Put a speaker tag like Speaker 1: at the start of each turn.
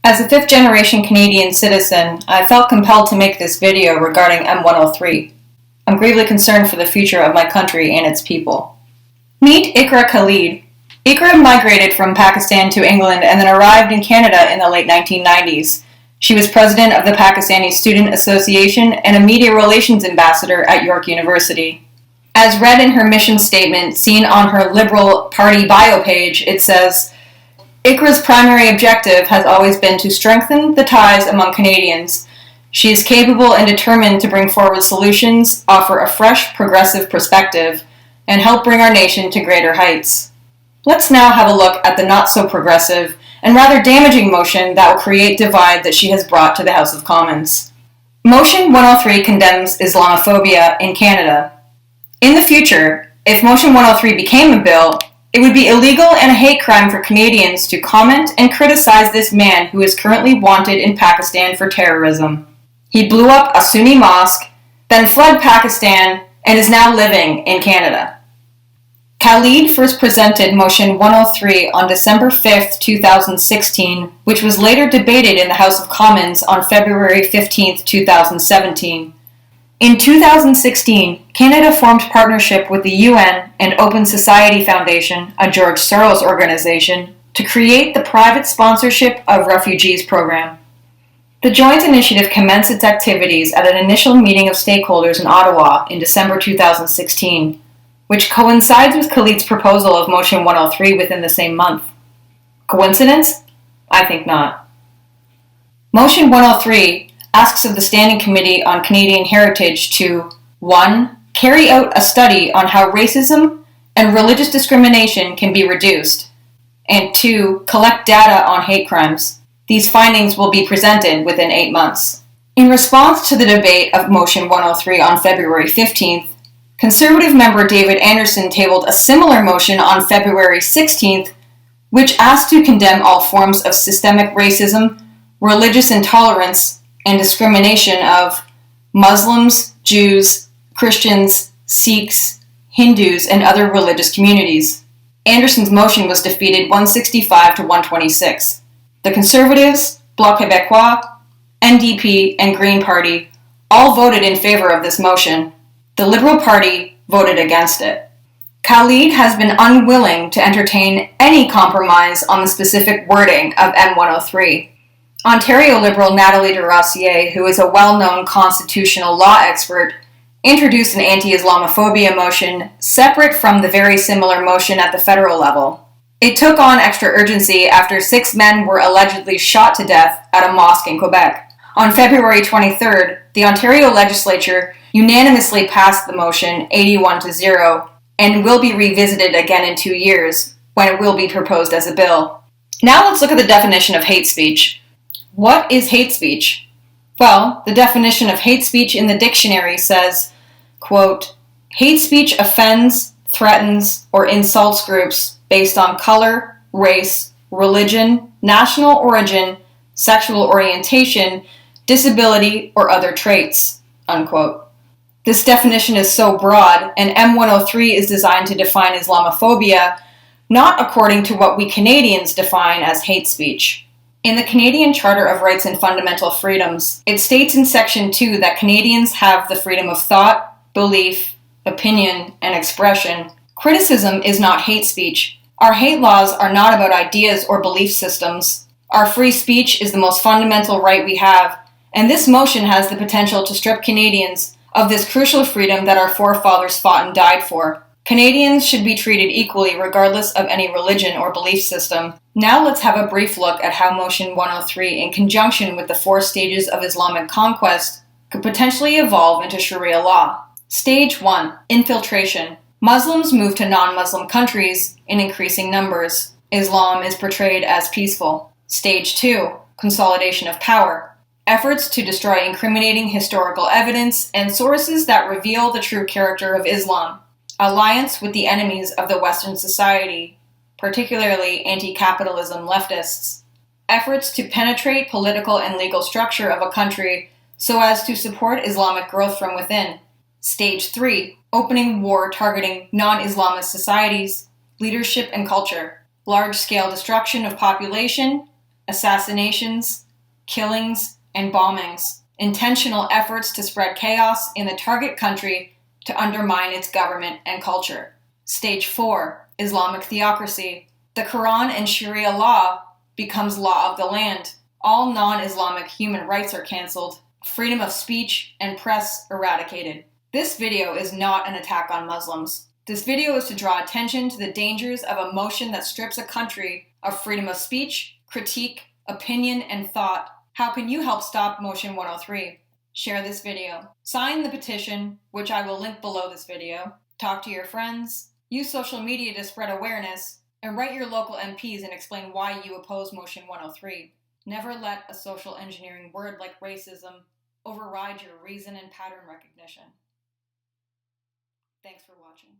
Speaker 1: As a fifth-generation Canadian citizen, I felt compelled to make this video regarding M103. I'm gravely concerned for the future of my country and its people. Meet Iqra Khalid. Iqra migrated from Pakistan to England and then arrived in Canada in the late 1990s. She was president of the Pakistani Student Association and a media relations ambassador at York University. As read in her mission statement seen on her Liberal Party bio page, it says, Iqra's primary objective has always been to strengthen the ties among Canadians. She is capable and determined to bring forward solutions, offer a fresh, progressive perspective, and help bring our nation to greater heights. Let's now have a look at the not-so-progressive and rather damaging motion that will create divide that she has brought to the House of Commons. Motion 103 condemns Islamophobia in Canada. In the future, if Motion 103 became a bill, it would be illegal and a hate crime for Canadians to comment and criticize this man who is currently wanted in Pakistan for terrorism. He blew up a Sunni mosque, then fled Pakistan, and is now living in Canada. Khalid first presented Motion 103 on December 5, 2016, which was later debated in the House of Commons on February 15, 2017. In 2016, Canada formed partnership with the UN and Open Society Foundation, a George Soros organization, to create the Private Sponsorship of Refugees program. The joint initiative commenced its activities at an initial meeting of stakeholders in Ottawa in December 2016, which coincides with Khalid's proposal of Motion 103 within the same month. Coincidence? I think not. Motion 103 asks of the Standing Committee on Canadian Heritage to 1. Carry out a study on how racism and religious discrimination can be reduced, and 2. Collect data on hate crimes. These findings will be presented within 8 months. In response to the debate of Motion 103 on February 15th, Conservative member David Anderson tabled a similar motion on February 16th, which asked to condemn all forms of systemic racism, religious intolerance, and discrimination of Muslims, Jews, Christians, Sikhs, Hindus, and other religious communities. Anderson's motion was defeated 165 to 126. The Conservatives, Bloc Québécois, NDP, and Green Party all voted in favor of this motion. The Liberal Party voted against it. Khalid has been unwilling to entertain any compromise on the specific wording of M103. Ontario Liberal Nathalie de Rossier, who is a well-known constitutional law expert, introduced an anti-Islamophobia motion separate from the very similar motion at the federal level. It took on extra urgency after 6 men were allegedly shot to death at a mosque in Quebec. On February 23rd, the Ontario legislature unanimously passed the motion 81-0 and will be revisited again in 2 years when it will be proposed as a bill. Now let's look at the definition of hate speech. What is hate speech? Well, the definition of hate speech in the dictionary says, quote, hate speech offends, threatens, or insults groups based on color, race, religion, national origin, sexual orientation, disability, or other traits, unquote. This definition is so broad, and M103 is designed to define Islamophobia not according to what we Canadians define as hate speech. In the Canadian Charter of Rights and Fundamental Freedoms, it states in Section 2 that Canadians have the freedom of thought, belief, opinion, and expression. Criticism is not hate speech. Our hate laws are not about ideas or belief systems. Our free speech is the most fundamental right we have, and this motion has the potential to strip Canadians of this crucial freedom that our forefathers fought and died for. Canadians should be treated equally regardless of any religion or belief system. Now let's have a brief look at how Motion 103, in conjunction with the 4 stages of Islamic conquest, could potentially evolve into Sharia law. Stage 1. Infiltration. Muslims move to non-Muslim countries in increasing numbers. Islam is portrayed as peaceful. Stage 2. Consolidation of power. Efforts to destroy incriminating historical evidence and sources that reveal the true character of Islam. Alliance with the enemies of the Western society, particularly anti-capitalism leftists. Efforts to penetrate political and legal structure of a country so as to support Islamic growth from within. Stage 3. Opening war targeting non-Islamist societies, leadership and culture. Large-scale destruction of population, assassinations, killings, and bombings, intentional efforts to spread chaos in the target country to undermine its government and culture. Stage 4, Islamic theocracy. The Quran and Sharia law becomes law of the land. All non-Islamic human rights are cancelled. Freedom of speech and press eradicated. This video is not an attack on Muslims. This video is to draw attention to the dangers of a motion that strips a country of freedom of speech, critique, opinion, and thought. How can you help stop Motion 103? Share this video. Sign the petition, which I will link below this video. Talk to your friends. Use social media to spread awareness. And write your local MPs and explain why you oppose Motion 103. Never let a social engineering word like racism override your reason and pattern recognition. Thanks for watching.